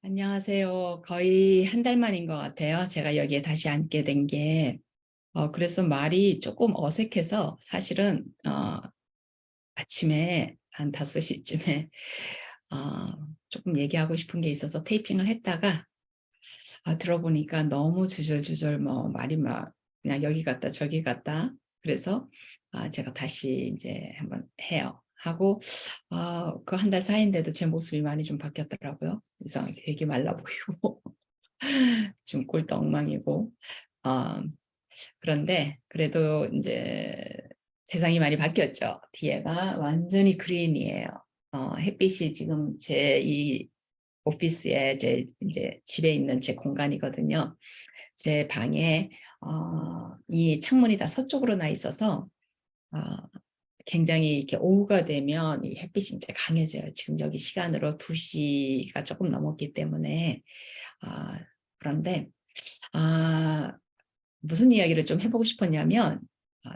안녕하세요. 거의 한 달 만인 것 같아요. 제가 여기에 다시 앉게 된 게. 그래서 말이 조금 어색해서 사실은 아침에 한 5시쯤에 조금 얘기하고 싶은 게 있어서 테이핑을 했다가 들어보니까 너무 주절주절 뭐 말이 막 그냥 여기 갔다 저기 갔다. 그래서 제가 다시 이제 한번 해요. 하고 그 한 달 사이인데도 제 모습이 많이 좀 바뀌었더라고요. 그래서 되게 말라 보이고 지금 꼴도 엉망이고. 어 그런데 그래도 이제 세상이 많이 바뀌었죠. 뒤에가 완전히 그린이에요. 햇빛이 지금 제 이 오피스에 제 이제 집에 있는 제 공간이거든요. 제 방에 이 창문이 다 서쪽으로 나 있어서 어 굉장히 이렇게 오후가 되면 이 햇빛이 인제 강해져요. 지금 여기 시간으로 2 시가 쪼끔 넘었기 때문에. 아 그런데 아 무슨 이야기를 좀 해 보고 싶었냐면,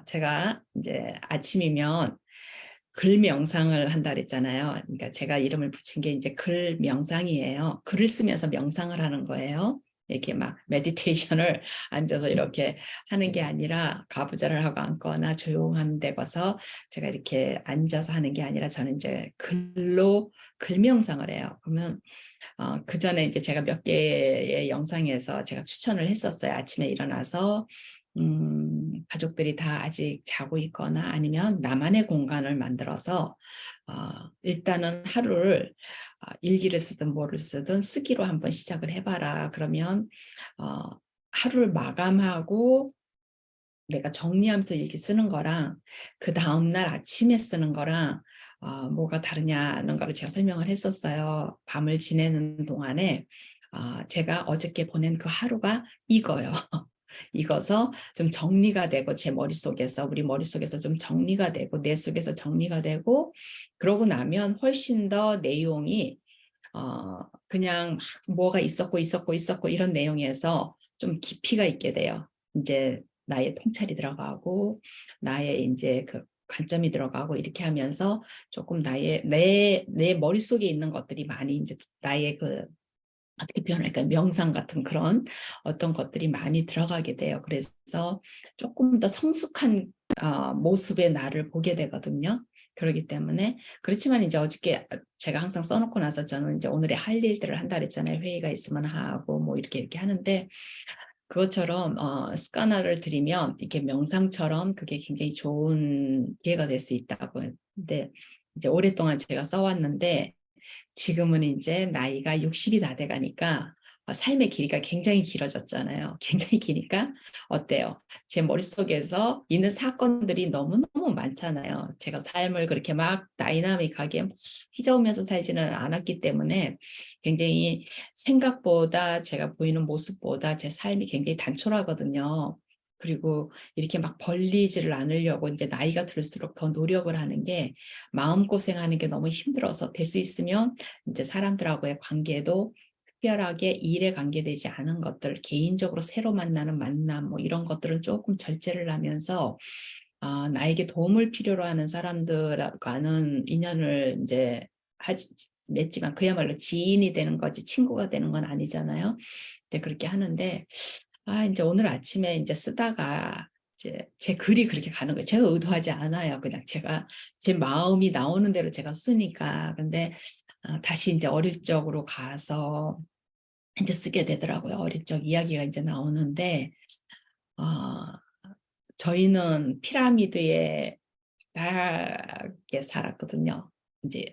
제가 인제 아침이면 글 명상을 한다 그랬잖아요. 그러니까 제가 이름을 붙인 게 인제 글 명상이에요. 글을 쓰면서 명상을 하는 거예요. 이렇게 막 메디테이션을 앉아서 이렇게 하는 게 아니라 가부좌를 하고 앉거나 조용한 데 가서 제가 이렇게 앉아서 하는 게 아니라 저는 인제 글로 글 명상을 해요. 그러면 그전에 이제 제가 몇 개의 영상에서 제가 추천을 했었어요. 아침에 일어나서 가족들이 다 아직 자고 있거나 아니면 나만의 공간을 만들어서 어 일단은 하루를 일기를 쓰든 뭐를 쓰든 쓰기로 한번 시작을 해 봐라. 그러면 어 하루를 마감하고 내가 정리하면서 일기 쓰는 거랑 그다음 날 아침에 쓰는 거랑 뭐가 다르냐는 거를 제가 설명을 했었어요. 밤을 지내는 동안에 제가 어저께 보낸 그 하루가 익어요. 익어서 좀 정리가 되고 제 머릿속에서 우리 머릿속에서 좀 정리가 되고 뇌 속에서 정리가 되고, 그러고 나면 훨씬 더 내용이 그냥 막 뭐가 있었고, 있었고, 있었고 이런 내용에서 좀 깊이가 있게 돼요. 인제 나의 통찰이 들어가고 나의 인제 그 관점이 들어가고 이렇게 하면서 쪼끔 나의 내 머릿속에 있는 것들이 많이 인제 나의 그 어떻게 표현할까요? 명상 같은 그런 어떤 것들이 많이 들어가게 돼요. 그래서 쪼끔 더 성숙한 모습의 나를 보게 되거든요. 그러기 때문에 그렇지만 이제 어저께 제가 항상 써 놓고 나서 저는 이제 오늘의 할 일들을 한다 그랬잖아요. 회의가 있으면 하고 뭐 이렇게 하는데, 그것처럼 습관화를 들이면 이게 명상처럼 그게 굉장히 좋은 기회가 될 수 있다고. 근데 이제 오랫동안 제가 써 왔는데 지금은 인제 나이가 60이 다 돼 가니까 삶의 길이가 굉장히 길어졌잖아요. 굉장히 기니까 어때요? 제 머릿속에서 있는 사건들이 너무너무 많잖아요. 제가 삶을 그렇게 막 다이나믹하게 막 휘저으면서 살지는 않았기 때문에 굉장히 생각보다 제가 보이는 모습보다 제 삶이 굉장히 단촐하거든요. 그리고 이렇게 막 벌리지를 않으려고 인제 나이가 들수록 더 노력을 하는 게, 마음고생하는 게 너무 힘들어서 될 수 있으면 인제 사람들하고의 관계도 특별하게 일에 관계되지 않은 것들, 개인적으로 새로 만나는 만남 뭐 이런 것들은 쪼끔 절제를 하면서 나에게 도움을 필요로 하는 사람들과는 인연을 인제 하지 맺지만 그야말로 지인이 되는 거지 친구가 되는 건 아니잖아요. 이제 그렇게 하는데 인제 오늘 아침에 인제 쓰다가 이제 제 글이 그렇게 가는 거예요. 제가 의도하지 않아요. 그냥 제가 제 마음이 나오는 대로 제가 쓰니까. 근데 다시 인제 어릴 적으로 가서 인제 쓰게 되더라고요. 어릴 적 이야기가 인제 나오는데 어 저희는 피라미드에 바닥에 살았거든요. 인제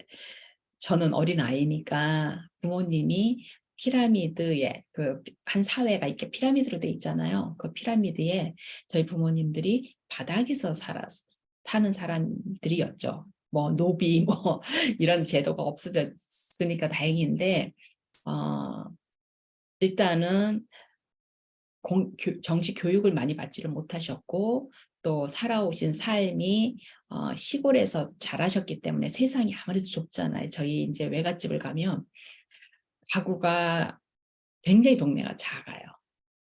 저는 어린아이니까 부모님이 피라미드에 그 한 사회가 이렇게 피라미드로 돼 있잖아요. 그 피라미드에 저희 부모님들이 바닥에서 살았 사는 사람들이었죠. 뭐 노비 뭐 이런 제도가 없어졌으니까 다행인데 어 일단은 정식 교육을 많이 받지를 못하셨고, 또 살아오신 삶이 시골에서 자라셨기 때문에 세상이 아무래도 좁잖아요. 저희 인제 외갓집을 가면 가구가 굉장히 동네가 작아요.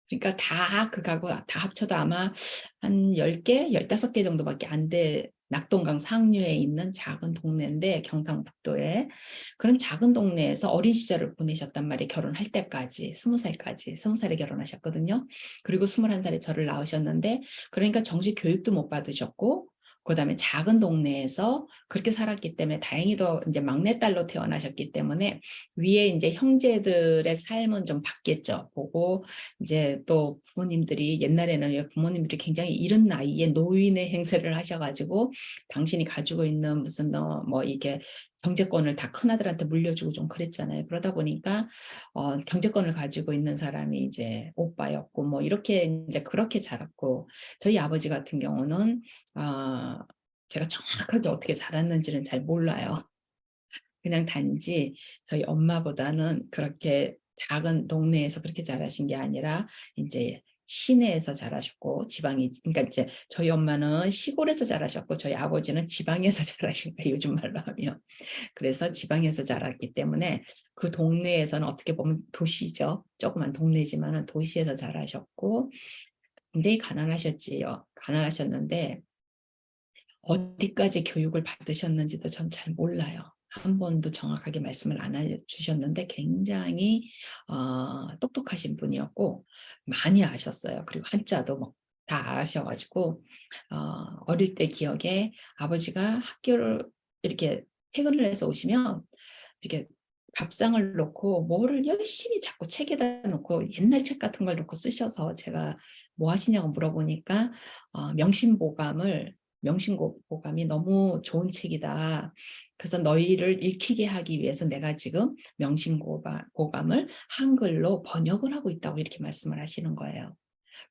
그러니까 다 그 가구 다 합쳐도 아마 한 10개, 15개 정도밖에 안 될 낙동강 상류에 있는 작은 동네인데 경상북도에 그런 작은 동네에서 어린 시절을 보내셨단 말이에요. 결혼할 때까지 20살까지 20살에 결혼하셨거든요. 그리고 21살에 저를 낳으셨는데 그러니까 정식 교육도 못 받으셨고 그다음에 작은 동네에서 그렇게 살았기 때문에 다행히도 이제 막내딸로 태어나셨기 때문에 위에 이제 형제들의 삶은 좀 봤겠죠. 보고 이제 또 부모님들이 옛날에는 부모님들이 굉장히 이른 나이에 노인의 행세를 하셔가지고 당신이 가지고 있는 무슨 뭐 이게 경제권을 다 큰아들한테 물려주고 좀 그랬잖아요. 그러다 보니까 경제권을 가지고 있는 사람이 이제 오빠였고 뭐 이렇게 이제 그렇게 자랐고 저희 아버지 같은 경우는 제가 정확하게 어떻게 자랐는지는 잘 몰라요. 그냥 단지 저희 엄마보다는 그렇게 작은 동네에서 그렇게 자라신 게 아니라 이제 시내에서 자라셨고 지방이 그러니까 이제 저희 엄마는 시골에서 자라셨고 저희 아버지는 지방에서 자라신 거예요. 요즘 말로 하면. 그래서 지방에서 자랐기 때문에 그 동네에서는 어떻게 보면 도시죠. 조그만 동네지만은 도시에서 자라셨고 굉장히 가난하셨지요. 가난하셨는데 어디까지 교육을 받으셨는지도 전 잘 몰라요. 한 번도 정확하게 말씀을 안 해주셨는데 굉장히 똑똑하신 분이었고 많이 아셨어요. 그리고 한자도 뭐 다 아셔가지고 어릴 때 기억에 아버지가 학교를 이렇게 퇴근을 해서 오시면 이렇게 밥상을 놓고 뭐를 열심히 자꾸 책에다 놓고 옛날 책 같은 걸 놓고 쓰셔서 제가 뭐 하시냐고 물어보니까 명심보감이 너무 좋은 책이다. 그래서 너희를 읽히게 하기 위해서 내가 지금 명심보감을 한글로 번역을 하고 있다고 이렇게 말씀을 하시는 거예요.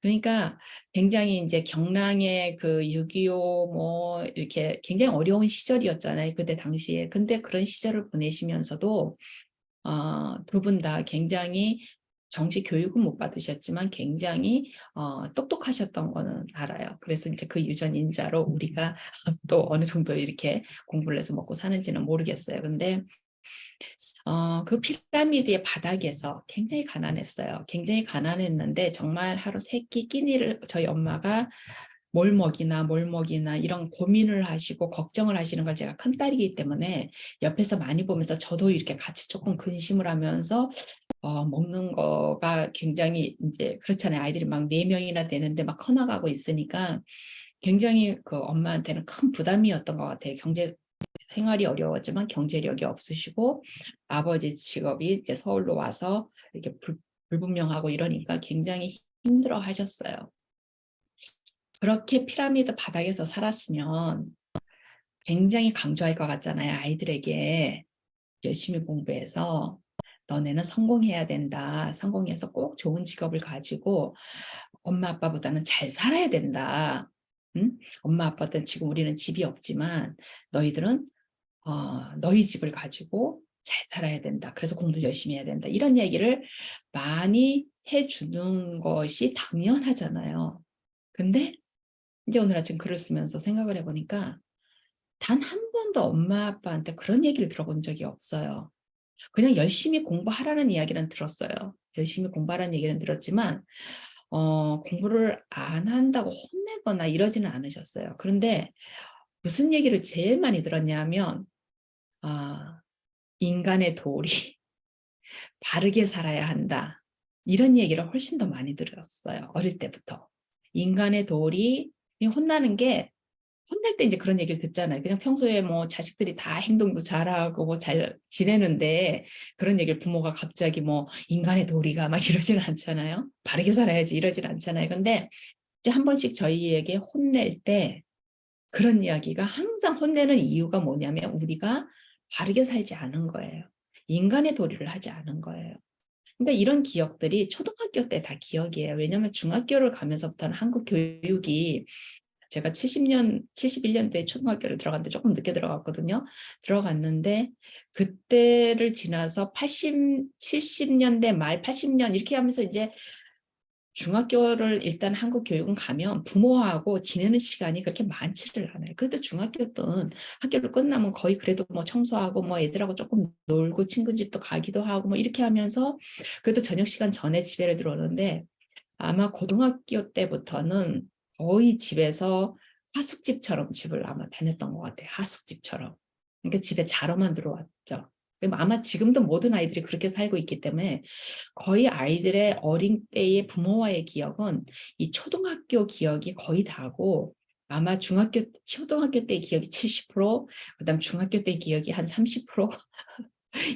그러니까 굉장히 이제 경랑의 그 6.25 뭐 이렇게 굉장히 어려운 시절이었잖아요. 그때 당시에. 근데 그런 시절을 보내시면서도 두 분 다 굉장히 정식 교육은 못 받으셨지만 굉장히 똑똑하셨던 거는 알아요. 그래서 이제 그 유전인자로 우리가 또 어느 정도 이렇게 공부를 해서 먹고 사는지는 모르겠어요. 근데 그 피라미드의 바닥에서 굉장히 가난했어요. 굉장히 가난했는데 정말 하루 세 끼 끼니를 저희 엄마가 뭘 먹이나 이런 고민을 하시고 걱정을 하시는 걸 제가 큰딸이기 때문에 옆에서 많이 보면서 저도 이렇게 같이 조금 근심을 하면서 먹는 거가 굉장히 이제 그렇잖아요. 아이들이 막 4명이나 되는데 막 커나가고 있으니까 굉장히 그 엄마한테는 큰 부담이었던 것 같아요. 경제 생활이 어려웠지만 경제력이 없으시고 아버지 직업이 이제 서울로 와서 이렇게 불분명하고 이러니까 굉장히 힘들어 하셨어요. 그렇게 피라미드 바닥에서 살았으면 굉장히 강조할 것 같잖아요. 아이들에게 열심히 공부해서 너네는 성공해야 된다. 성공해서 꼭 좋은 직업을 가지고 엄마 아빠보다는 잘 살아야 된다. 응? 엄마 아빠는 지금 우리는 집이 없지만 너희들은 너희 집을 가지고 잘 살아야 된다. 그래서 공부 열심히 해야 된다. 이런 얘기를 많이 해주는 것이 당연하잖아요. 근데 이제 오늘 아침 글을 쓰면서 생각을 해보니까 단 한 번도 엄마 아빠한테 그런 얘기를 들어본 적이 없어요. 그냥 열심히 공부하라는 이야기는 들었어요. 열심히 공부하라는 얘기는 들었지만 공부를 안 한다고 혼내거나 이러지는 않으셨어요. 그런데 무슨 얘기를 제일 많이 들었냐면 아, 인간의 도리, 바르게 살아야 한다. 이런 얘기를 훨씬 더 많이 들었어요. 어릴 때부터. 인간의 도리, 혼나는 게 혼날 때 이제 그런 얘기를 듣잖아요. 그냥 평소에 뭐 자식들이 다 행동도 잘하고 뭐 잘 지내는데 그런 얘기를 부모가 갑자기 뭐 인간의 도리가 막 이러지는 않잖아요. 바르게 살아야지 이러지는 않잖아요. 근데 이제 한 번씩 저희에게 혼낼 때 그런 이야기가 항상 혼내는 이유가 뭐냐면 우리가 바르게 살지 않은 거예요. 인간의 도리를 하지 않은 거예요. 그러니까 이런 기억들이 초등학교 때 다 기억이에요. 왜냐하면 중학교를 가면서부터는 한국 교육이 제가 71년도에 초등학교를 들어갔는데 조금 늦게 들어갔거든요. 들어갔는데 그때를 지나서 70년대 말 80년 이렇게 하면서 이제 중학교를 일단 한국 교육은 가면 부모하고 지내는 시간이 그렇게 많지를 않아요. 그래도 중학교 때는 학교를 끝나면 거의 그래도 뭐 청소하고 뭐 애들하고 조금 놀고 친구 집도 가기도 하고 뭐 이렇게 하면서 그래도 저녁 시간 전에 집에 들어오는데 아마 고등학교 때부터는 거의 집에서 하숙집처럼 집을 아마 다녔던 것 같아요. 하숙집처럼. 그러니까 집에 자러만 들어왔죠. 아마 지금도 모든 아이들이 그렇게 살고 있기 때문에 거의 아이들의 어린 때의 부모와의 기억은 이 초등학교 기억이 거의 다고, 아마 초등학교 때 기억이 70%, 그다음 중학교 때 기억이 한 30%,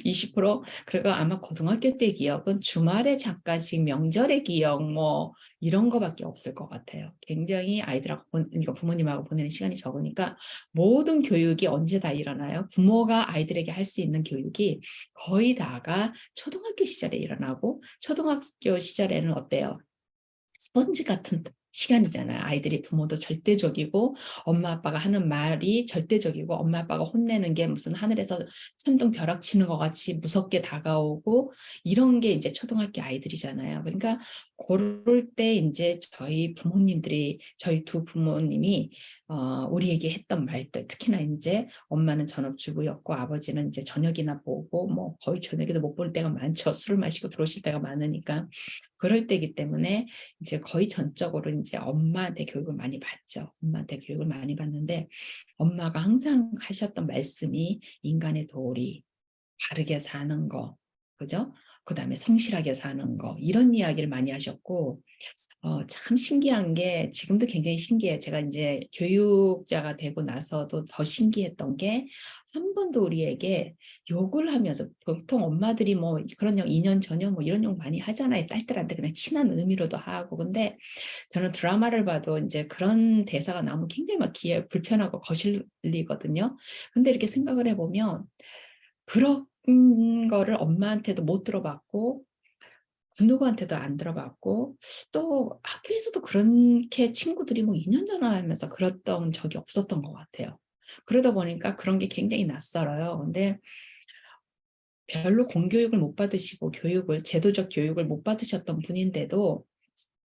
20%. 그리고 아마 고등학교 때 기억은 주말에 잠깐씩 명절의 기억 뭐 이런 거밖에 없을 것 같아요. 굉장히 아이들하고 그러니까 부모님하고 보내는 시간이 적으니까 모든 교육이 언제 다 일어나요? 부모가 아이들에게 할 수 있는 교육이 거의 다가 초등학교 시절에 일어나고, 초등학교 시절에는 어때요? 스펀지 같은 시간이잖아요. 아이들이 부모도 절대적이고 엄마 아빠가 하는 말이 절대적이고 엄마 아빠가 혼내는 게 무슨 하늘에서 천둥 벼락 치는 것 같이 무섭게 다가오고, 이런 게 이제 초등학교 아이들이잖아요. 그러니까 그럴 때 이제 저희 두 부모님이 우리에게 했던 말들, 특히나 이제 엄마는 전업주부였고 아버지는 이제 저녁이나 보고 뭐 거의 저녁에도 못 볼 때가 많죠. 술을 마시고 들어오실 때가 많으니까. 그럴 때이기 때문에 이제 거의 전적으로 이제 엄마한테 교육을 많이 받죠. 엄마한테 교육을 많이 받는데, 엄마가 항상 하셨던 말씀이 인간의 도리, 바르게 사는 거, 그죠? 그다음에 성실하게 사는 거, 이런 이야기를 많이 하셨고, 참 신기한 게, 지금도 굉장히 신기해요. 제가 이제 교육자가 되고 나서도 더 신기했던 게, 한 번도 우리에게 욕을 하면서, 보통 엄마들이 뭐 그런 용, 이년 전혀 뭐 이런 용 많이 하잖아요. 딸들한테 그냥 친한 의미로도 하고. 근데 저는 드라마를 봐도 이제 그런 대사가 나오면 굉장히 막 귀에 불편하고 거슬리거든요. 근데 이렇게 생각을 해보면, 그런 거를 엄마한테도 못 들어봤고, 그 누구한테도 안 들어봤고, 또 학교에서도 그렇게 친구들이 뭐 2년 전화하면서 그랬던 적이 없었던 것 같아요. 그러다 보니까 그런 게 굉장히 낯설어요. 근데 별로 공교육을 못 받으시고 제도적 교육을 못 받으셨던 분인데도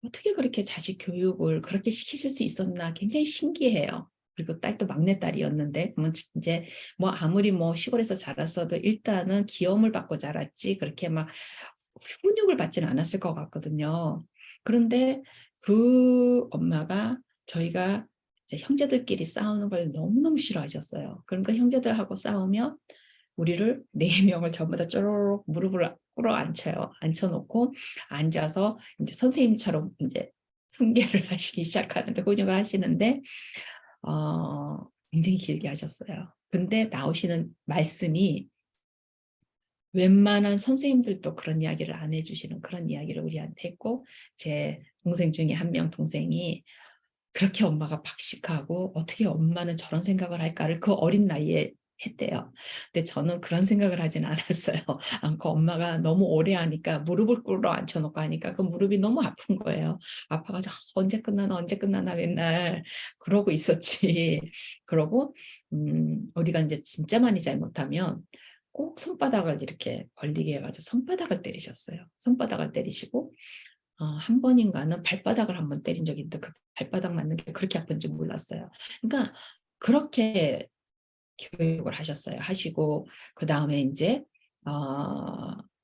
어떻게 그렇게 자식 교육을 그렇게 시키실 수 있었나 굉장히 신기해요. 그리고 딸도 막내딸이었는데, 그러면 이제 뭐 아무리 뭐 시골에서 자랐어도 일단은 귀여움을 받고 자랐지 그렇게 막 훈육을 받지는 않았을 것 같거든요. 그런데 그 엄마가 저희가 이제 형제들끼리 싸우는 걸 너무너무 싫어하셨어요. 그러니까 형제들하고 싸우면 우리를 네 명을 전부 다 쪼르륵 무릎을 꿇어 앉혀놓고 앉아서 이제 선생님처럼 이제 훈계를 하시기 시작하는데, 훈육을 하시는데 굉장히 길게 하셨어요. 근데 나오시는 말씀이, 웬만한 선생님들도 그런 이야기를 안 해주시는 그런 이야기를 우리한테 했고, 제 동생 중에 한 명 동생이 그렇게 엄마가 박식하고 어떻게 엄마는 저런 생각을 할까를 그 어린 나이에 했대요. 근데 저는 그런 생각을 하진 않았어요. 않고 엄마가 너무 오래 하니까 무릎을 꿇어 앉혀놓고 하니까 그 무릎이 너무 아픈 거예요. 아파가지고 언제 끝나나 언제 끝나나 맨날 그러고 있었지. 그러고 우리가 이제 진짜 많이 잘못하면 꼭 손바닥을 이렇게 벌리게 해가지고 손바닥을 때리셨어요. 손바닥을 때리시고 한 번인가는 발바닥을 한번 때린 적이 있는데, 그 발바닥 맞는 게 그렇게 아픈지 몰랐어요. 그러니까 그렇게 교육을 하시고, 그다음에 이제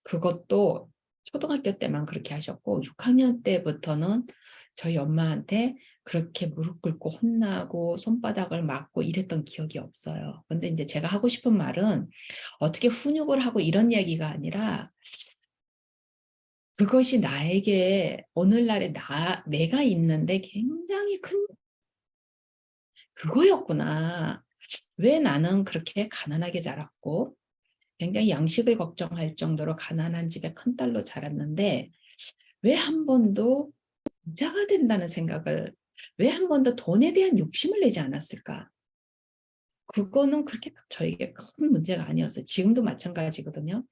그것도 초등학교 때만 그렇게 하셨고, 6학년 때부터는 저희 엄마한테 그렇게 무릎 꿇고 혼나고 손바닥을 맞고 이랬던 기억이 없어요. 근데 이제 제가 하고 싶은 말은, 어떻게 훈육을 하고 이런 이야기가 아니라, 그것이 나에게 오늘날의 내가 있는데 굉장히 큰 그거였구나. 왜 나는 그렇게 가난하게 자랐고 굉장히 양식을 걱정할 정도로 가난한 집의 큰딸로 자랐는데, 왜 한 번도 부자가 된다는 생각을, 왜 한 번도 돈에 대한 욕심을 내지 않았을까? 그거는 그렇게 저에게 큰 문제가 아니었어요. 지금도 마찬가지거든요.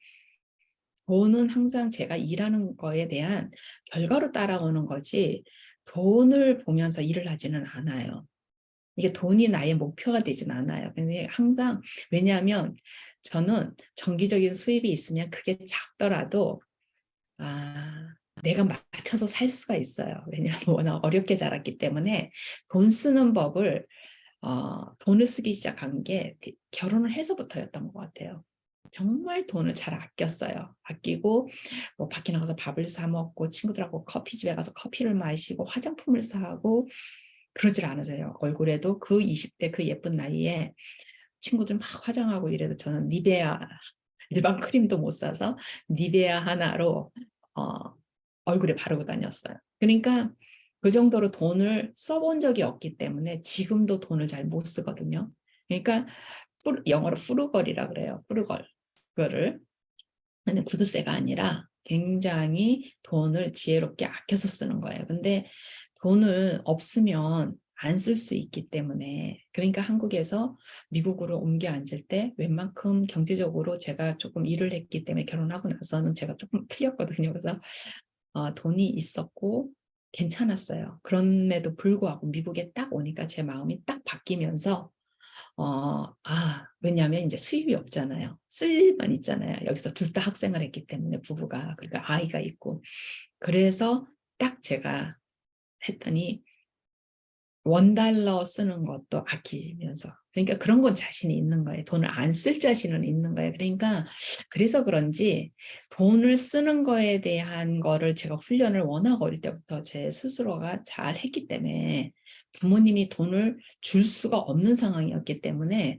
돈은 항상 제가 일하는 거에 대한 결과로 따라오는 거지, 돈을 보면서 일을 하지는 않아요. 이게 돈이 나의 목표가 되진 않아요. 근데 항상, 왜냐하면 저는 정기적인 수입이 있으면 그게 작더라도 내가 맞춰서 살 수가 있어요. 왜냐하면 워낙 어렵게 자랐기 때문에 돈 쓰는 법을 돈을 쓰기 시작한 게 결혼을 해서부터였던 것 같아요. 정말 돈을 잘 아꼈어요. 아끼고 뭐 밖에 나가서 밥을 사 먹고 친구들하고 커피집에 가서 커피를 마시고 화장품을 사고, 그러질 않아져요. 얼굴에도 그 20대 그 예쁜 나이에 친구들 막 화장하고 이래도 저는 니베아 일반 크림도 못 사서 니베아 하나로 얼굴에 바르고 다녔어요. 그러니까 그 정도로 돈을 써본 적이 없기 때문에 지금도 돈을 잘 못 쓰거든요. 그러니까 영어로 프루걸이라 그래요. 프루걸. 그거를. 근데 구두쇠가 아니라 굉장히 돈을 지혜롭게 아껴서 쓰는 거예요. 근데 돈을 없으면 안 쓸 수 있기 때문에, 그러니까 한국에서 미국으로 옮겨 앉을 때 웬만큼 경제적으로 제가 조금 일을 했기 때문에 결혼하고 나서는 제가 조금 풀렸거든요. 그래서 돈이 있었고 괜찮았어요. 그럼에도 불구하고 미국에 딱 오니까 제 마음이 딱 바뀌면서 왜냐하면 이제 수입이 없잖아요. 쓸 일만 있잖아요. 여기서 둘 다 학생을 했기 때문에 부부가, 그러니까 아이가 있고. 그래서 딱 제가 했더니 $1 쓰는 것도 아끼면서, 그러니까 그런 건 자신이 있는 거예요. 돈을 안 쓸 자신은 있는 거예요. 그러니까 그래서 그런지 돈을 쓰는 거에 대한 거를 제가 훈련을 워낙 어릴 때부터 제 스스로가 잘 했기 때문에, 부모님이 돈을 줄 수가 없는 상황이었기 때문에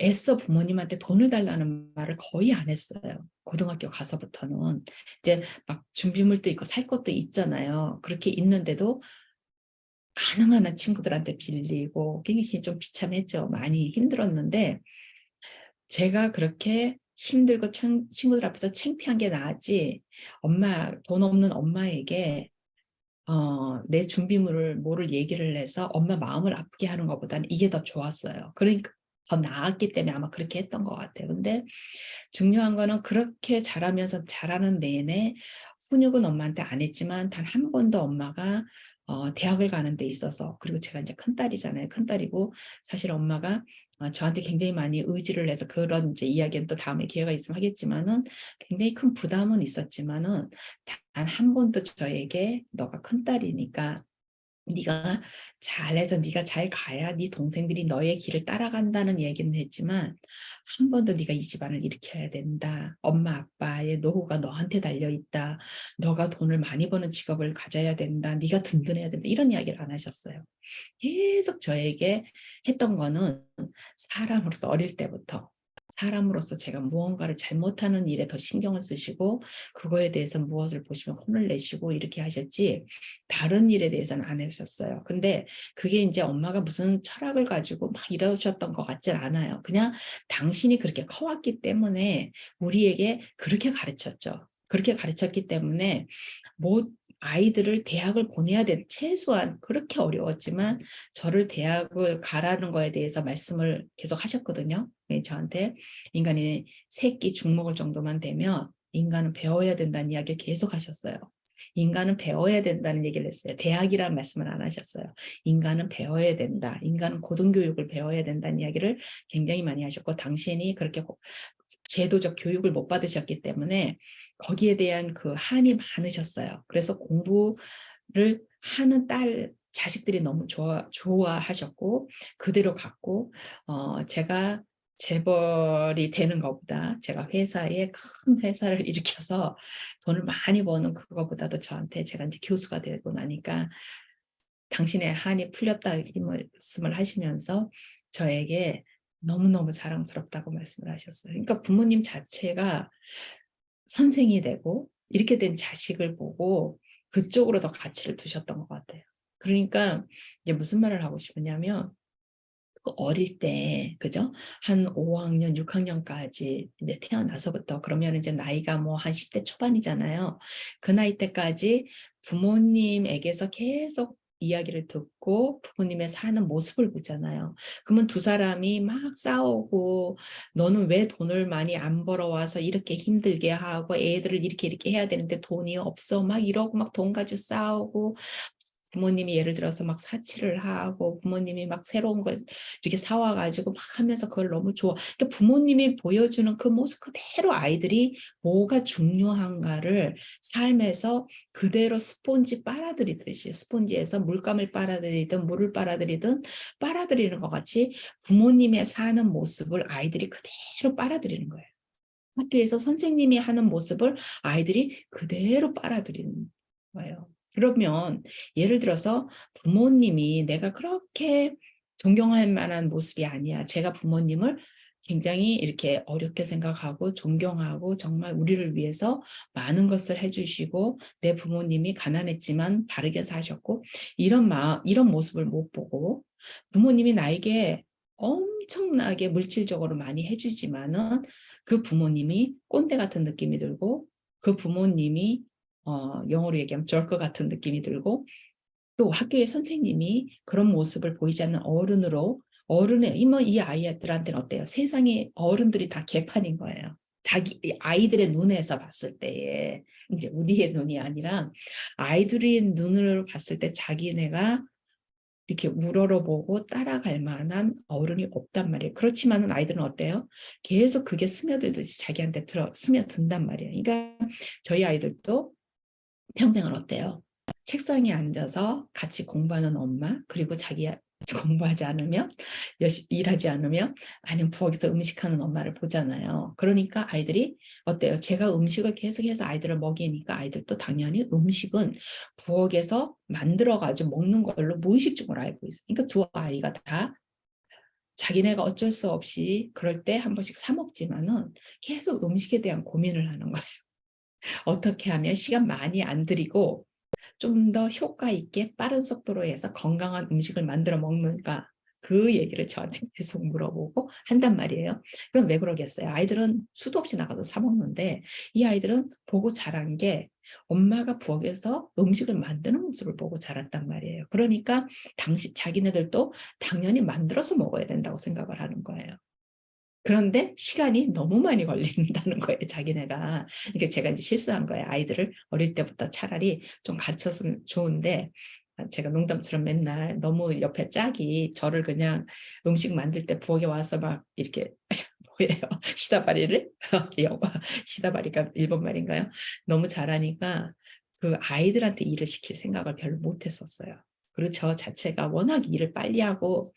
애써 부모님한테 돈을 달라는 말을 거의 안 했어요. 고등학교 가서부터는 이제 막 준비물도 있고 살 것도 있잖아요. 그렇게 있는데도 가능한 한 친구들한테 빌리고 굉장히 좀 비참했죠. 많이 힘들었는데 제가 그렇게 힘들고 친구들 앞에서 창피한 게 나았지, 돈 없는 엄마에게 내 준비물을 뭐를 얘기를 해서 엄마 마음을 아프게 하는 것보다는 이게 더 좋았어요. 그러니까 더 나았기 때문에 아마 그렇게 했던 것 같아요. 근데 중요한 거는 그렇게 잘하면서 잘하는 내내 훈육은 엄마한테 안 했지만 단 한 번도 엄마가 대학을 가는 데 있어서, 그리고 제가 이제 큰딸이잖아요. 큰딸이고 사실 엄마가 저한테 굉장히 많이 의지를 해서, 그런 이제 이야기는 또 다음에 기회가 있으면 하겠지만은, 굉장히 큰 부담은 있었지만은 단 한 번도 저에게 너가 큰딸이니까 네가 잘해서 네가 잘 가야 네 동생들이 너의 길을 따라간다는 얘기는 했지만, 한 번도 네가 이 집안을 일으켜야 된다. 엄마 아빠의 노후가 너한테 달려 있다. 너가 돈을 많이 버는 직업을 가져야 된다. 네가 든든해야 된다. 이런 이야기를 안 하셨어요. 계속 저에게 했던 거는, 사람으로서 어릴 때부터 사람으로서 제가 무언가를 잘못하는 일에 더 신경을 쓰시고 그거에 대해서 무엇을 보시면 혼을 내시고 이렇게 하셨지, 다른 일에 대해서는 안 하셨어요. 근데 그게 이제 엄마가 무슨 철학을 가지고 막 이러셨던 것 같진 않아요. 그냥 당신이 그렇게 커왔기 때문에 우리에게 그렇게 가르쳤죠. 그렇게 가르쳤기 때문에 뭐 아이들을 대학을 보내야 돼. 최소한 그렇게 어려웠지만 저를 대학을 가라는 거에 대해서 말씀을 계속 하셨거든요. 네, 저한테 인간이 새끼 죽먹을 정도만 되면 인간은 배워야 된다는 이야기를 계속 하셨어요. 인간은 배워야 된다는 얘기를 했어요. 대학이라는 말씀을 안 하셨어요. 인간은 배워야 된다. 인간은 고등교육을 배워야 된다는 이야기를 굉장히 많이 하셨고, 당신이 그렇게 제도적 교육을 못 받으셨기 때문에 거기에 대한 그 한이 많으셨어요. 그래서 공부를 하는 자식들이 너무 좋아하셨고 그대로 갔고, 제가 재벌이 되는 것보다 제가 큰 회사를 일으켜서 돈을 많이 버는 그거보다도 저한테, 제가 이제 교수가 되고 나니까 당신의 한이 풀렸다 이 말씀을 하시면서 저에게 너무너무 자랑스럽다고 말씀을 하셨어요. 그러니까 부모님 자체가 선생이 되고 이렇게 된 자식을 보고 그쪽으로 더 가치를 두셨던 것 같아요. 그러니까 이제 무슨 말을 하고 싶으냐면, 그 어릴 때, 그죠? 한 5학년, 6학년까지 이제 태어나서부터, 그러면 이제 나이가 뭐 한 10대 초반이잖아요. 그 나이 때까지 부모님에게서 계속 이야기를 듣고 부모님의 사는 모습을 보잖아요. 그러면 두 사람이 막 싸우고, 너는 왜 돈을 많이 안 벌어와서 이렇게 힘들게 하고 애들을 이렇게 해야 되는데 돈이 없어 막 이러고 막 돈 가지고 싸우고, 부모님이 예를 들어서 막 사치를 하고 부모님이 막 새로운 걸 이렇게 사와가지고 막 하면서 그걸 너무 좋아. 그러니까 부모님이 보여주는 그 모습 그대로 아이들이 뭐가 중요한가를 삶에서 그대로 스폰지 빨아들이듯이, 스폰지에서 물감을 빨아들이든 물을 빨아들이든 빨아들이는 것 같이 부모님의 사는 모습을 아이들이 그대로 빨아들이는 거예요. 학교에서 선생님이 하는 모습을 아이들이 그대로 빨아들이는 거예요. 그러면 예를 들어서 부모님이 내가 그렇게 존경할 만한 모습이 아니야. 제가 부모님을 굉장히 이렇게 어렵게 생각하고 존경하고 정말 우리를 위해서 많은 것을 해 주시고 내 부모님이 가난했지만 바르게 사셨고 이런 모습을 못 보고 부모님이 나에게 엄청나게 물질적으로 많이 해 주지만은 그 부모님이 꼰대 같은 느낌이 들고 그 부모님이 영어로 얘기하면 jerk 같은 느낌이 들고 또 학교의 선생님이 그런 모습을 보이지 않는 어른으로 이 아이들한테는 어때요? 세상의 어른들이 다 개판인 거예요. 아이들의 눈에서 봤을 때에 이제 우리의 눈이 아니라 아이들의 눈으로 봤을 때 자기네가 이렇게 우러러보고 따라갈 만한 어른이 없단 말이에요. 그렇지만은 아이들은 어때요? 계속 그게 스며들듯이 자기한테 스며든단 말이에요. 그러니까 저희 아이들도 평생을 어때요? 책상에 앉아서 같이 공부하는 엄마, 그리고 자기 공부하지 않으면, 일하지 않으면, 아니면 부엌에서 음식하는 엄마를 보잖아요. 그러니까 아이들이 어때요? 제가 음식을 계속해서 아이들을 먹이니까 아이들도 당연히 음식은 부엌에서 만들어가지고 먹는 걸로 무의식적으로 알고 있어요. 그러니까 두 아이가 다 자기네가 어쩔 수 없이 그럴 때 한 번씩 사 먹지만은 계속 음식에 대한 고민을 하는 거예요. 어떻게 하면 시간 많이 안 들이고 좀 더 효과 있게 빠른 속도로 해서 건강한 음식을 만들어 먹는가 그 얘기를 저한테 계속 물어보고 한단 말이에요. 그럼 왜 그러겠어요? 아이들은 수도 없이 나가서 사 먹는데 이 아이들은 보고 자란 게 엄마가 부엌에서 음식을 만드는 모습을 보고 자랐단 말이에요. 그러니까 자기네들도 당연히 만들어서 먹어야 된다고 생각을 하는 거예요. 그런데 시간이 너무 많이 걸린다는 거예요, 자기네가. 그러니까 제가 이제 실수한 거예요. 아이들을 어릴 때부터 차라리 좀 가르쳤으면 좋은데 제가 농담처럼 맨날 너무 옆에 짝이 저를 그냥 음식 만들 때 부엌에 와서 막 이렇게 뭐예요? 시다바리를 영어 시다바리가 일본 말인가요? 너무 잘하니까 그 아이들한테 일을 시킬 생각을 별로 못 했었어요. 그리고 저 자체가 워낙 일을 빨리 하고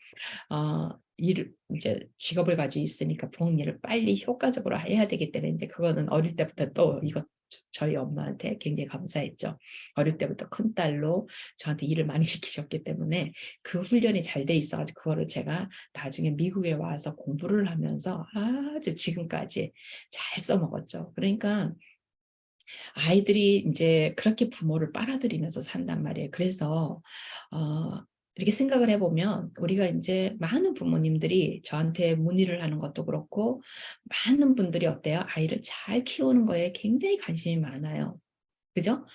일을 이제 직업을 가지고 있으니까 부엌 일을 빨리 효과적으로 해야 되기 때문에 이제 그거는 어릴 때부터 또 이거 저희 엄마한테 굉장히 감사했죠. 어릴 때부터 큰딸로 저한테 일을 많이 시키셨기 때문에 그 훈련이 잘 돼 있어가지고 그거를 제가 나중에 미국에 와서 공부를 하면서 아주 지금까지 잘 써먹었죠. 그러니까 아이들이 이제 그렇게 부모를 빨아들이면서 산단 말이에요. 그래서 이렇게 생각을 해 보면 우리가 인제 많은 부모님들이 저한테 문의를 하는 것도 그렇고 많은 분들이 어때요? 아이를 잘 키우는 거에 굉장히 관심이 많아요. 그죠?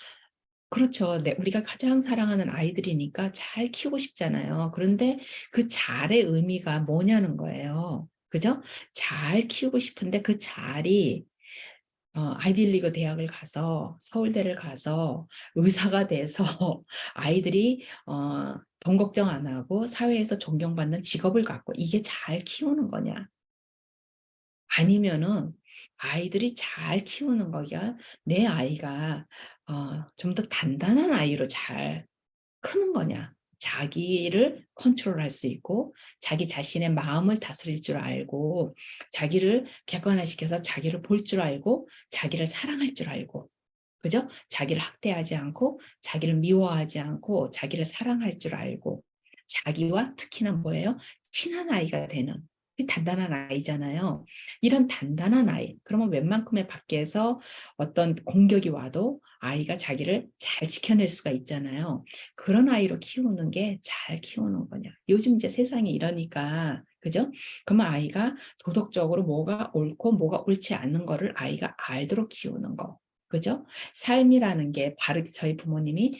그렇죠. 네. 우리가 가장 사랑하는 아이들이니까 잘 키우고 싶잖아요. 그런데 그 잘의 의미가 뭐냐는 거예요. 그죠? 잘 키우고 싶은데 그 잘이 아이비리그 대학을 가서 서울대를 가서 의사가 돼서 아이들이 돈 걱정 안 하고 사회에서 존경받는 직업을 갖고 이게 잘 키우는 거냐? 아니면은 아이들이 잘 키우는 거야 내 아이가 좀 더 단단한 아이로 잘 크는 거냐. 자기를 컨트롤할 수 있고 자기 자신의 마음을 다스릴 줄 알고 자기를 객관화시켜서 자기를 볼 줄 알고 자기를 사랑할 줄 알고 그죠? 자기를 학대하지 않고 자기를 미워하지 않고 자기를 사랑할 줄 알고 자기와 특히나 뭐예요? 친한 아이가 되는 단단한 아이잖아요. 이런 단단한 아이. 그러면 웬만큼의 밖에서 어떤 공격이 와도 아이가 자기를 잘 지켜낼 수가 있잖아요. 그런 아이로 키우는 게 잘 키우는 거냐. 요즘 이제 세상이 이러니까 그죠? 그러면 아이가 도덕적으로 뭐가 옳고 뭐가 옳지 않는 거를 아이가 알도록 키우는 거. 그죠? 삶이라는 게 저희 부모님이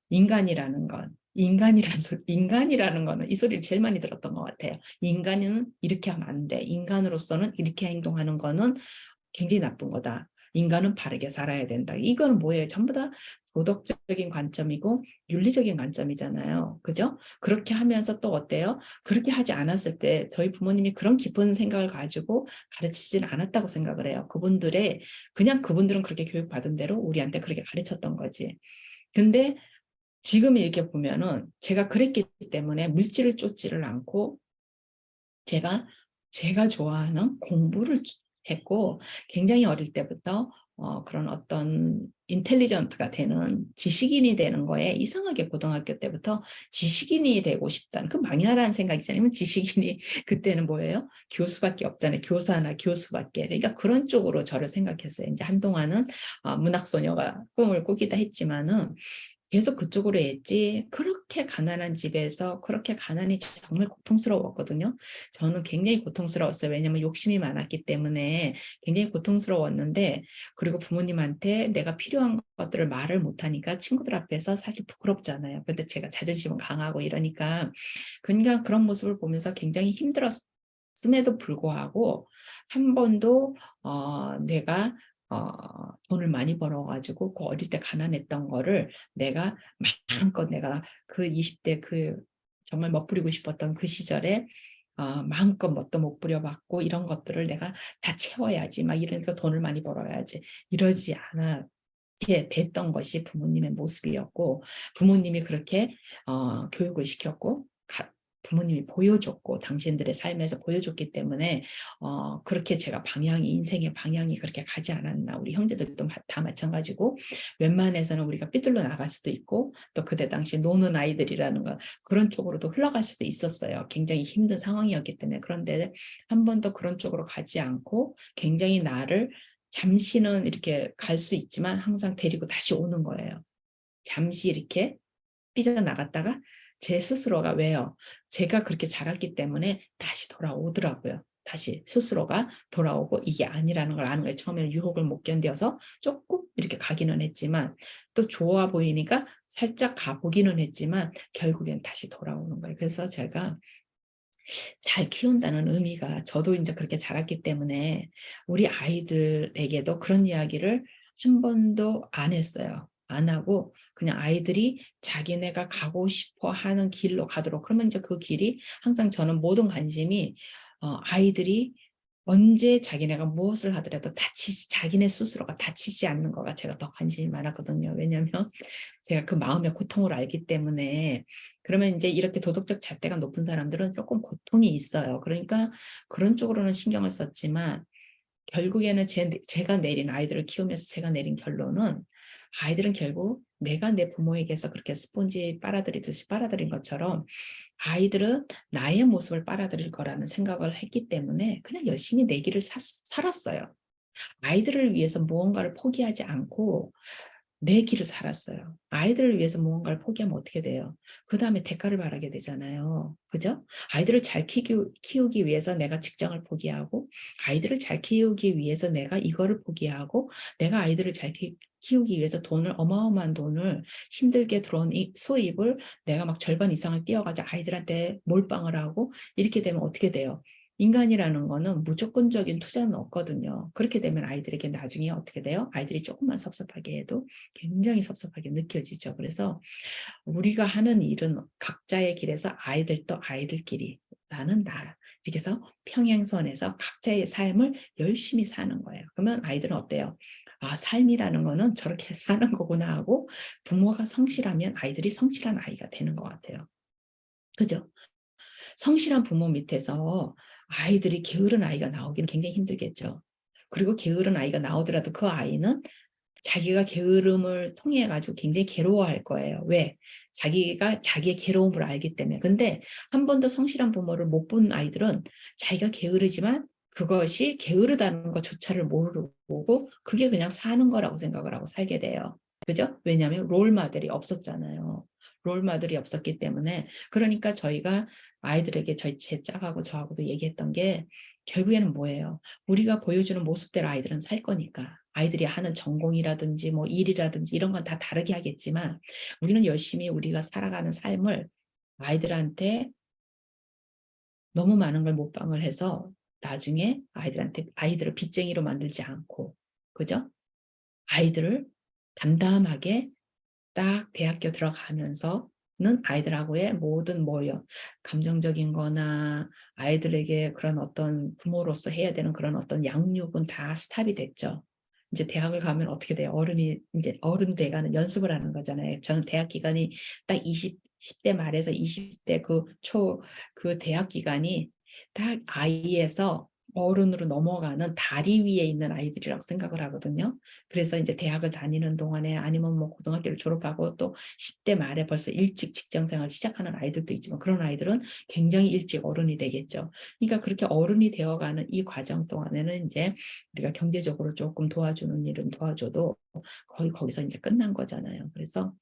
인간이라는 건 인간이라는 거는 이 소리를 제일 많이 들었던 것 같아요. 인간은 이렇게 하면 안 돼. 인간으로서는 이렇게 행동하는 거는 굉장히 나쁜 거다. 인간은 바르게 살아야 된다. 이거는 뭐예요? 전부 다 도덕적인 관점이고 윤리적인 관점이잖아요. 그죠? 그렇게 하면서 또 어때요? 그렇게 하지 않았을 때 저희 부모님이 그런 깊은 생각을 가지고 가르치지는 않았다고 생각을 해요. 그냥 그분들은 그렇게 교육받은 대로 우리한테 그렇게 가르쳤던 거지. 근데 지금 이렇게 보면은 제가 그랬기 때문에 물질을 쫓지를 않고 제가 좋아하는 공부를 했고 굉장히 어릴 때부터 그런 어떤 인텔리전트가 되는 지식인이 되는 거에 이상하게 고등학교 때부터 지식인이 되고 싶다는 그 막연한 생각이 있잖아요. 지식인이 그때는 뭐예요? 교수밖에 없잖아요. 교사나 교수밖에. 그러니까 그런 쪽으로 저를 생각했어요. 이제 한동안은 문학소녀가 꿈을 꾸기도 했지만은 계속 그쪽으로 했지 그렇게 가난한 집에서 그렇게 가난이 정말 고통스러웠거든요. 저는 굉장히 고통스러웠어요. 왜냐하면 욕심이 많았기 때문에 굉장히 고통스러웠는데 그리고 부모님한테 내가 필요한 것들을 말을 못하니까 친구들 앞에서 사실 부끄럽잖아요. 근데 제가 자존심은 강하고 이러니까 그러니까 그런 모습을 보면서 굉장히 힘들었음에도 불구하고 한 번도 내가 돈을 많이 벌어가지고 그 어릴 때 가난했던 거를 내가 마음껏 내가 그 20대 그 정말 멋부리고 싶었던 그 시절에 마음껏 멋도 못 부려봤고 이런 것들을 내가 다 채워야지 막 이러니까 돈을 많이 벌어야지 이러지 않게 됐던 것이 부모님의 모습이었고 부모님이 그렇게 교육을 시켰고 부모님이 보여줬고 당신들의 삶에서 보여줬기 때문에 그렇게 제가 인생의 방향이 그렇게 가지 않았나. 우리 형제들도 다 마찬가지고 웬만해서는 우리가 삐뚤러 나갈 수도 있고 또 그때 당시에 노는 아이들이라는 거 그런 쪽으로도 흘러갈 수도 있었어요. 굉장히 힘든 상황이었기 때문에. 그런데 한 번도 그런 쪽으로 가지 않고 굉장히 나를 잠시는 이렇게 갈 수 있지만 항상 데리고 다시 오는 거예요. 잠시 이렇게 삐져나갔다가 제 스스로가 왜요? 제가 그렇게 자랐기 때문에 다시 돌아오더라고요. 다시 스스로가 돌아오고 이게 아니라는 걸 아는 거예요. 처음에는 유혹을 못 견뎌서 조금 이렇게 가기는 했지만 또 좋아 보이니까 살짝 가보기는 했지만 결국엔 다시 돌아오는 거예요. 그래서 제가 잘 키운다는 의미가 저도 이제 그렇게 자랐기 때문에 우리 아이들에게도 그런 이야기를 한 번도 안 했어요. 안 하고 그냥 아이들이 자기네가 가고 싶어 하는 길로 가도록 그러면 이제 그 길이 항상 저는 모든 관심이 아이들이 언제 자기네가 무엇을 하더라도 자기네 스스로가 다치지 않는 거가 제가 더 관심이 많았거든요. 왜냐하면 제가 그 마음의 고통을 알기 때문에 그러면 이제 이렇게 도덕적 잣대가 높은 사람들은 조금 고통이 있어요. 그러니까 그런 쪽으로는 신경을 썼지만 결국에는 제가 내린 아이들을 키우면서 제가 내린 결론은 아이들은 결국 내가 내 부모에게서 그렇게 스폰지 빨아들이듯이 빨아들인 것처럼 아이들은 나의 모습을 빨아들일 거라는 생각을 했기 때문에 그냥 열심히 내 길을 살았어요. 아이들을 위해서 무언가를 포기하지 않고 내 길을 살았어요. 아이들을 위해서 무언가를 포기하면 어떻게 돼요? 그다음에 대가를 바라게 되잖아요. 그죠? 아이들을 잘 키우기 위해서 내가 직장을 포기하고 아이들을 잘 키우기 위해서 내가 이거를 포기하고 내가 아이들을 잘 키우기 위해서 어마어마한 돈을 힘들게 들어온 이 수입을 내가 막 절반 이상을 떼어가지고 아이들한테 몰빵을 하고 이렇게 되면 어떻게 돼요? 인간이라는 거는 무조건적인 투자는 없거든요. 그렇게 되면 아이들에게 나중에 어떻게 돼요? 아이들이 조금만 섭섭하게 해도 굉장히 섭섭하게 느껴지죠. 그래서 우리가 하는 일은 각자의 길에서 아이들도 아이들끼리 나는 나 이렇게 해서 평행선에서 각자의 삶을 열심히 사는 거예요. 그러면 아이들은 어때요? 삶이라는 거는 저렇게 사는 거구나 하고 부모가 성실하면 아이들이 성실한 아이가 되는 것 같아요. 그죠? 성실한 부모 밑에서 아이들이 게으른 아이가 나오기는 굉장히 힘들겠죠. 그리고 게으른 아이가 나오더라도 그 아이는 자기가 게으름을 통해 가지고 굉장히 괴로워할 거예요. 왜? 자기가 자기의 괴로움을 알기 때문에. 근데 한 번도 성실한 부모를 못 본 아이들은 자기가 게으르지만 그것이 게으르다는 것조차를 모르고 그게 그냥 사는 거라고 생각을 하고 살게 돼요. 그죠? 왜냐하면 롤 모델이 없었잖아요. 롤 모델이 없었기 때문에. 그러니까 저희가 아이들에게 제 짝하고 저하고도 얘기했던 게 결국에는 뭐예요? 우리가 보여주는 모습대로 아이들은 살 거니까. 아이들이 하는 전공이라든지 뭐 일이라든지 이런 건 다 다르게 하겠지만 우리는 열심히 우리가 살아가는 삶을 아이들한테 너무 많은 걸 몰빵을 해서 나중에 아이들을 빚쟁이로 만들지 않고 그죠? 아이들을 담담하게 딱 대학교 들어가면서는 아이들하고의 모든 뭐요 감정적인 거나 아이들에게 그런 어떤 부모로서 해야 되는 그런 어떤 양육은 다 스탑이 됐죠. 이제 대학을 가면 어떻게 돼요? 어른이 이제 어른 돼가는 연습을 하는 거잖아요. 저는 대학 기간이 딱 10대 말에서 20대 그 대학 기간이 딱 아이에서 어른으로 넘어가는 다리 위에 있는 아이들이라고 생각을 하거든요. 그래서 이제 대학을 다니는 동안에 아니면 뭐 고등학교를 졸업하고 또 10대 말에 벌써 일찍 직장 생활 시작하는 아이들도 있지만 그런 아이들은 굉장히 일찍 어른이 되겠죠. 그러니까 그렇게 어른이 되어가는 이 과정 동안에는 이제 우리가 경제적으로 조금 도와주는 일은 도와줘도 거의 거기서 이제 끝난 거잖아요. 그래서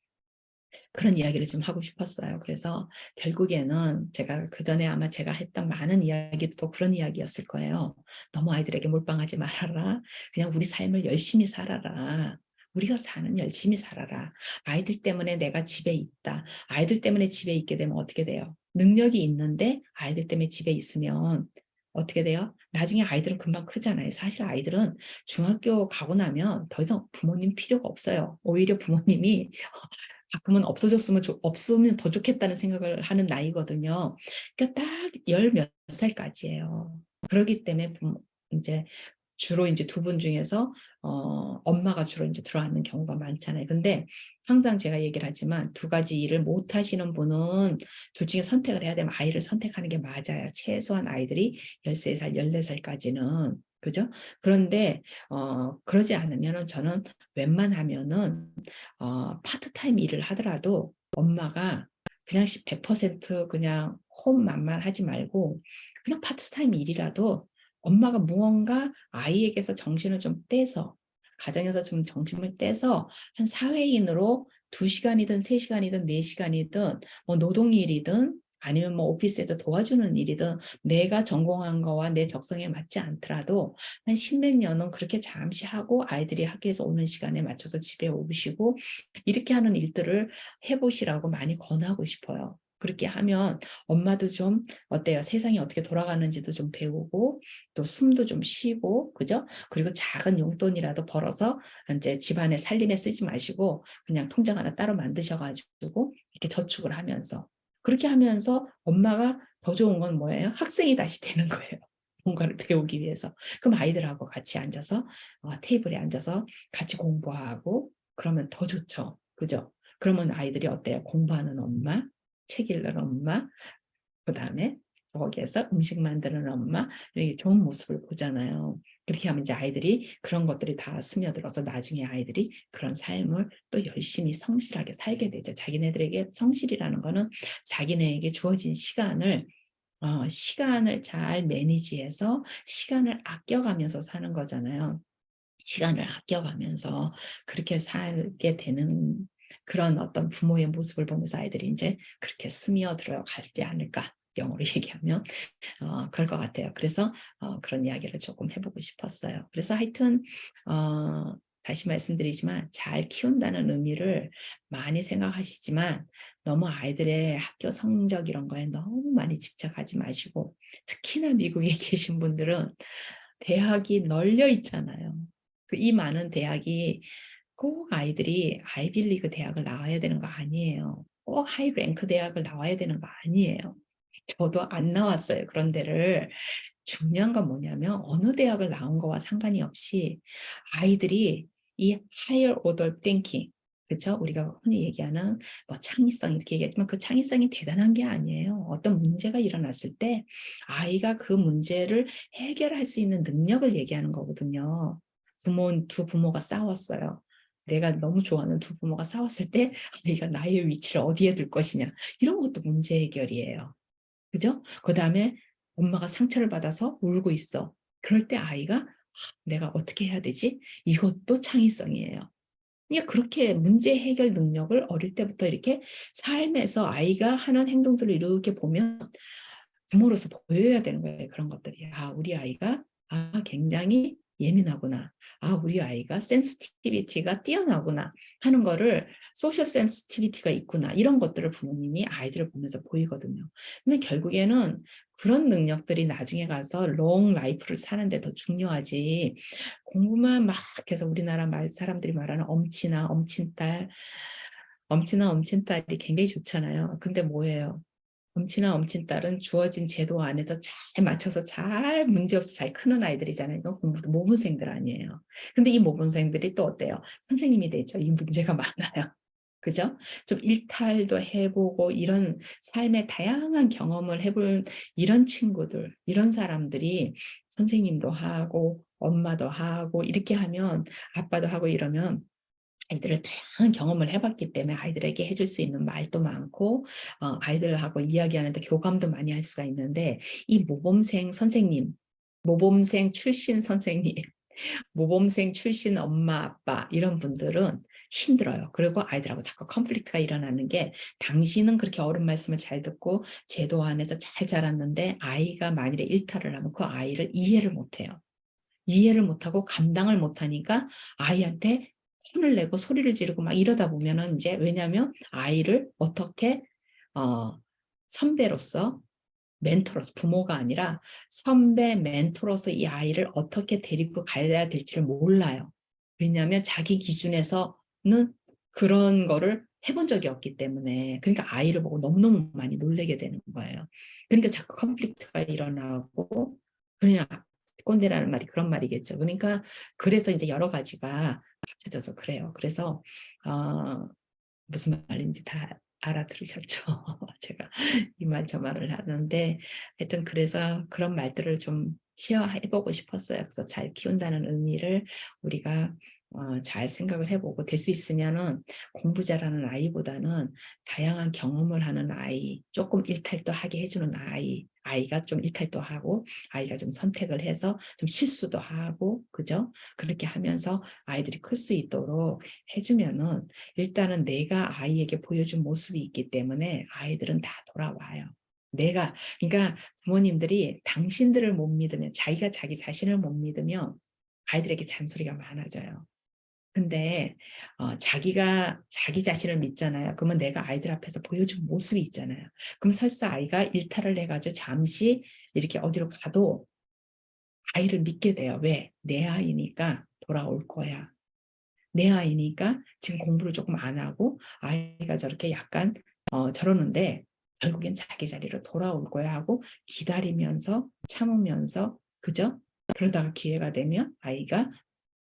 그런 이야기를 좀 하고 싶었어요. 그래서 결국에는 제가 그전에 아마 제가 했던 많은 이야기도 그런 이야기였을 거예요. 너무 아이들에게 몰빵하지 말아라. 그냥 우리 삶을 열심히 살아라. 우리가 사는 열심히 살아라. 아이들 때문에 내가 집에 있다. 아이들 때문에 집에 있게 되면 어떻게 돼요? 능력이 있는데 아이들 때문에 집에 있으면 어떻게 돼요? 나중에 아이들은 금방 크잖아요. 사실 아이들은 중학교 가고 나면 더 이상 부모님 필요가 없어요. 오히려 부모님이 가끔은 없으면 더 좋겠다는 생각을 하는 나이거든요. 그러니까 딱 열 몇 살까지예요. 그러기 때문에 이제 주로 이제 두 분 중에서 엄마가 주로 이제 들어앉는 경우가 많잖아요. 근데 항상 제가 얘기를 하지만 두 가지 일을 못 하시는 분은 둘 중에 선택을 해야 되면 아이를 선택하는 게 맞아요. 최소한 아이들이 13살, 14살까지는. 그죠? 그런데 그러지 않으면은 저는 웬만하면은 파트타임 일을 하더라도 엄마가 그냥 100% 그냥 홈맘만 하지 말고 그냥 파트타임 일이라도 엄마가 무언가 아이에게서 정신을 좀 떼서 가정에서 좀 정신을 떼서 한 사회인으로 2시간이든 3시간이든 4시간이든 뭐 노동일이든 아니면 뭐 오피스에서 도와주는 일이든 내가 전공한 거와 내 적성에 맞지 않더라도 한 십몇 년은 그렇게 잠시 하고 아이들이 학교에서 오는 시간에 맞춰서 집에 오시고 이렇게 하는 일들을 해보시라고 많이 권하고 싶어요. 그렇게 하면 엄마도 좀 어때요? 세상이 어떻게 돌아가는지도 좀 배우고 또 숨도 좀 쉬고 그죠? 그리고 작은 용돈이라도 벌어서 이제 집안의 살림에 쓰지 마시고 그냥 통장 하나 따로 만드셔가지고 이렇게 저축을 하면서 그렇게 하면서 엄마가 더 좋은 건 뭐예요? 학생이 다시 되는 거예요. 뭔가를 배우기 위해서. 그럼 아이들하고 같이 앉아서 테이블에 앉아서 같이 공부하고 그러면 더 좋죠. 그죠? 그러면 아이들이 어때요? 공부하는 엄마, 책 읽는 엄마, 그다음에 거기에서 음식 만드는 엄마 이렇게 좋은 모습을 보잖아요. 그렇게 하면 이제 아이들이 그런 것들이 다 스며들어서 나중에 아이들이 그런 삶을 또 열심히 성실하게 살게 되죠. 자기네들에게 성실이라는 거는 자기네에게 주어진 시간을 잘 매니지해서 시간을 아껴가면서 사는 거잖아요. 시간을 아껴가면서 그렇게 살게 되는 그런 어떤 부모의 모습을 보면서 아이들이 이제 그렇게 스며들어가지 않을까. 영어로 얘기하면 그럴 것 같아요. 그래서 그런 이야기를 조금 해보고 싶었어요. 그래서 하여튼 다시 말씀드리지만 잘 키운다는 의미를 많이 생각하시지만 너무 아이들의 학교 성적 이런 거에 너무 많이 집착하지 마시고 특히나 미국에 계신 분들은 대학이 널려 있잖아요. 이 많은 대학이 꼭 아이들이 아이빌리그 대학을 나와야 되는 거 아니에요. 꼭 하이랭크 대학을 나와야 되는 거 아니에요. 저도 안 나왔어요. 그런 데를. 중요한 건 뭐냐면 어느 대학을 나온 거와 상관이 없이 아이들이 이 higher order thinking, 그렇죠? 우리가 흔히 얘기하는 뭐 창의성 이렇게 얘기하지만 그 창의성이 대단한 게 아니에요. 어떤 문제가 일어났을 때 아이가 그 문제를 해결할 수 있는 능력을 얘기하는 거거든요. 두 부모가 싸웠어요. 내가 너무 좋아하는 두 부모가 싸웠을 때 아이가 나의 위치를 어디에 둘 것이냐. 이런 것도 문제 해결이에요. 그죠? 그다음에 엄마가 상처를 받아서 울고 있어. 그럴 때 아이가 내가 어떻게 해야 되지? 이것도 창의성이에요. 그러니까 그렇게 문제 해결 능력을 어릴 때부터 이렇게 삶에서 아이가 하는 행동들을 이렇게 보면 부모로서 보여야 되는 거예요. 그런 것들이. 우리 아이가 굉장히 예민하구나. 우리 아이가 센시티비티가 뛰어나구나 하는 거를 소셜 센시티비티가 있구나. 이런 것들을 부모님이 아이들을 보면서 보이거든요. 근데 결국에는 그런 능력들이 나중에 가서 롱 라이프를 사는데 더 중요하지. 공부만 막 해서 우리나라 사람들이 말하는 엄친아 엄친딸이 굉장히 좋잖아요. 근데 뭐예요? 엄친아 엄친딸은 주어진 제도 안에서 잘 맞춰서 잘 문제없이 잘 크는 아이들이잖아요. 이건 공부도 모범생들 아니에요. 근데 이 모범생들이 또 어때요? 선생님이 되죠. 이 문제가 많아요. 그죠? 좀 일탈도 해 보고 이런 삶의 다양한 경험을 해본 이런 친구들, 이런 사람들이 선생님도 하고 엄마도 하고 이렇게 하면 아빠도 하고 이러면 아이들을 다양한 경험을 해 봤기 때문에 아이들에게 해줄 수 있는 말도 많고 아이들하고 이야기하는데 교감도 많이 할 수가 있는데, 이 모범생 선생님, 모범생 출신 선생님, 모범생 출신 엄마 아빠 이런 분들은 힘들어요. 그리고 아이들하고 자꾸 컨플릭트가 일어나는 게, 당신은 그렇게 어른 말씀을 잘 듣고 제도 안에서 잘 자랐는데 아이가 만일에 일탈을 하면 그 아이를 이해를 못 해요. 이해를 못하고 감당을 못하니까 아이한테 혼을 내고 소리를 지르고 막 이러다 보면은, 이제 왜냐하면 아이를 어떻게 어 선배로서, 멘토로서, 부모가 아니라 선배 멘토로서 이 아이를 어떻게 데리고 가야 될지를 몰라요. 왜냐하면 자기 기준에서는 그런 거를 해본 적이 없기 때문에. 그러니까 아이를 보고 너무너무 많이 놀라게 되는 거예요. 그러니까 자꾸 컨플릭트가 일어나고, 그냥 꼰대라는 말이 그런 말이겠죠. 그러니까 그래서 이제 여러 가지가 합쳐져서 그래요. 그래서 어 무슨 말인지 다 알아들으셨죠? 제가 이 말 저 말을 하는데, 하여튼 그래서 그런 말들을 좀 시어해 보고 싶었어요. 그래서 잘 키운다는 의미를 우리가 잘 생각을 해 보고, 될 수 있으면은 공부 잘하는 아이보다는 다양한 경험을 하는 아이, 조금 일탈도 하게 해 주는 아이가 좀 일탈도 하고, 아이가 좀 선택을 해서 좀 실수도 하고, 그죠? 그렇게 하면서 아이들이 클 수 있도록 해 주면은, 일단은 내가 아이에게 보여준 모습이 있기 때문에 아이들은 다 돌아와요. 그러니까 부모님들이 당신들을 못 믿으면, 자기가 자기 자신을 못 믿으면 아이들에게 잔소리가 많아져요. 근데 자기가 자기 자신을 믿잖아요. 그러면 내가 아이들 앞에서 보여준 모습이 있잖아요. 그럼 설사 아이가 일탈을 해 가지고 잠시 이렇게 어디로 가도 아이를 믿게 돼요. 왜? 내 아이니까 돌아올 거야. 내 아이니까 지금 공부를 조금 안 하고 아이가 저렇게 약간 저러는데 결국엔 자기 자리로 돌아올 거야 하고 기다리면서 참으면서, 그죠? 그러다가 기회가 되면 아이가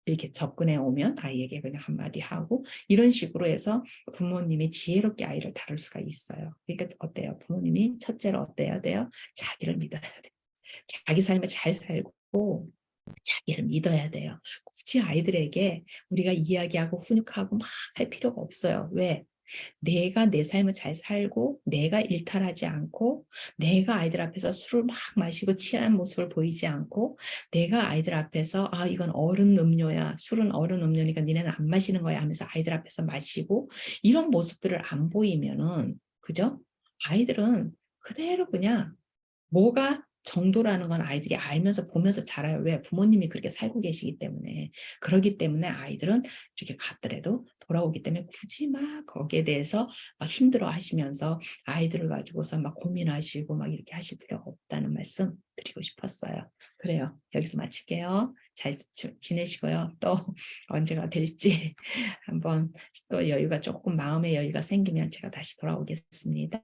이렇게 접근해 오면 아이에게 그냥 한마디 하고, 이런 식으로 해서 부모님이 지혜롭게 아이를 다룰 수가 있어요. 그러니까 어때요? 부모님이 첫째로 어때야 돼요? 자기를 믿어야 돼요. 자기 삶을 잘 살고 자기를 믿어야 돼요. 굳이 아이들에게 우리가 이야기하고 훈육하고 막 할 필요가 없어요. 왜? 내가 내 삶을 잘 살고 내가 일탈하지 않고, 내가 아이들 앞에서 술을 막 마시고 취한 모습을 보이지 않고, 내가 아이들 앞에서 "아 이건 어른 음료야. 술은 어른 음료니까 니네는 안 마시는 거야." 하면서 아이들 앞에서 마시고, 이런 모습들을 안 보이면은, 그죠? 아이들은 그대로 그냥 뭐가 정도라는 건 아이들이 알면서 보면서 자라요. 왜? 부모님이 그렇게 살고 계시기 때문에. 그러기 때문에 아이들은 이렇게 갔더라도 돌아오기 때문에 굳이 막 거기에 대해서 막 힘들어하시면서 아이들을 가지고서 막 고민하시고 막 이렇게 하실 필요가 없다는 말씀 드리고 싶었어요. 그래요. 여기서 마칠게요. 잘 지내시고요. 또 언제가 될지 한번 또 여유가 조금, 마음의 여유가 생기면 제가 다시 돌아오겠습니다.